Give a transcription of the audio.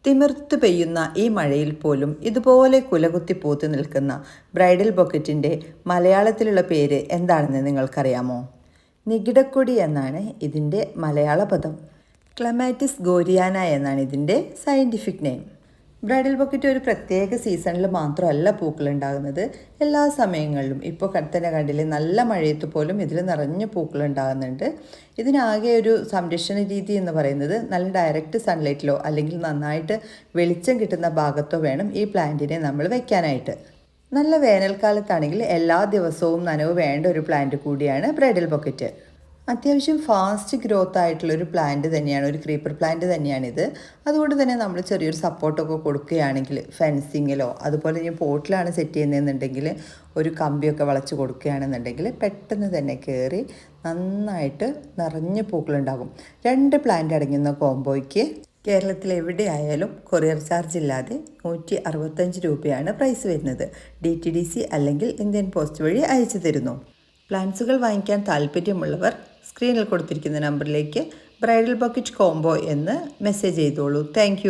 തിമിർത്ത് പെയ്യുന്ന ഈ മഴയിൽ പോലും ഇതുപോലെ കുലകുത്തി പൂത്തു നിൽക്കുന്ന ബ്രൈഡൽ ബൊക്കറ്റിൻ്റെ മലയാളത്തിലുള്ള പേര് എന്താണെന്ന് നിങ്ങൾക്കറിയാമോ? നികിടക്കൊടി എന്നാണ് ഇതിൻ്റെ മലയാള പദം. ക്ലമാറ്റിസ് ഗോരിയാന എന്നാണ് ഇതിൻ്റെ സയൻറ്റിഫിക് നെയിം. ബ്രൈഡൽ ബൊക്കറ്റ് ഒരു പ്രത്യേക സീസണിൽ മാത്രമല്ല പൂക്കളുണ്ടാകുന്നത്, എല്ലാ സമയങ്ങളിലും. ഇപ്പോൾ തന്നെ കണ്ടില്ലേ, നല്ല മഴയത്ത് പോലും ഇതിൽ നിറഞ്ഞ പൂക്കളുണ്ടാകുന്നുണ്ട്. ഇതിനാകെ ഒരു സംരക്ഷണ രീതി എന്ന് പറയുന്നത് നല്ല ഡയറക്റ്റ് സൺലൈറ്റിലോ അല്ലെങ്കിൽ നന്നായിട്ട് വെളിച്ചം കിട്ടുന്ന ഭാഗത്തോ വേണം ഈ പ്ലാന്റിനെ നമ്മൾ വെക്കാനായിട്ട്. നല്ല വേനൽക്കാലത്താണെങ്കിൽ എല്ലാ ദിവസവും നനവ് വേണ്ട ഒരു പ്ലാന്റ് കൂടിയാണ് ബ്രൈഡൽ ബൊക്കറ്റ്. അത്യാവശ്യം ഫാസ്റ്റ് ഗ്രോത്ത് ആയിട്ടുള്ളൊരു പ്ലാന്റ് തന്നെയാണ്, ഒരു ക്രീപ്പർ പ്ലാന്റ് തന്നെയാണിത്. അതുകൊണ്ട് തന്നെ നമ്മൾ ചെറിയൊരു സപ്പോർട്ടൊക്കെ കൊടുക്കുകയാണെങ്കിൽ, ഫെൻസിങ്ങിലോ അതുപോലെ ഇനി പോട്ടിലാണ് സെറ്റ് ചെയ്യുന്നതെന്നുണ്ടെങ്കിൽ ഒരു കമ്പിയൊക്കെ വളച്ച് കൊടുക്കുകയാണെന്നുണ്ടെങ്കിൽ പെട്ടെന്ന് തന്നെ കയറി നന്നായിട്ട് നിറഞ്ഞ പൂക്കളുണ്ടാകും. 2 പ്ലാന്റ് അടങ്ങുന്ന കോംബോയ്ക്ക് കേരളത്തിൽ എവിടെയായാലും കൊറിയർ ചാർജ് ഇല്ലാതെ 165 രൂപയാണ് പ്രൈസ് വരുന്നത്. DTDC അല്ലെങ്കിൽ ഇന്ത്യൻ പോസ്റ്റ് വഴി അയച്ചു തരുന്നു. പ്ലാന്റ്സുകൾ വാങ്ങിക്കാൻ താല്പര്യമുള്ളവർ സ്ക്രീനിൽ കൊടുത്തിരിക്കുന്ന നമ്പറിലേക്ക് ബ്രൈഡൽ ബൊക്കറ്റ് കോംബോ എന്ന് മെസ്സേജ് ചെയ്തോളൂ. താങ്ക്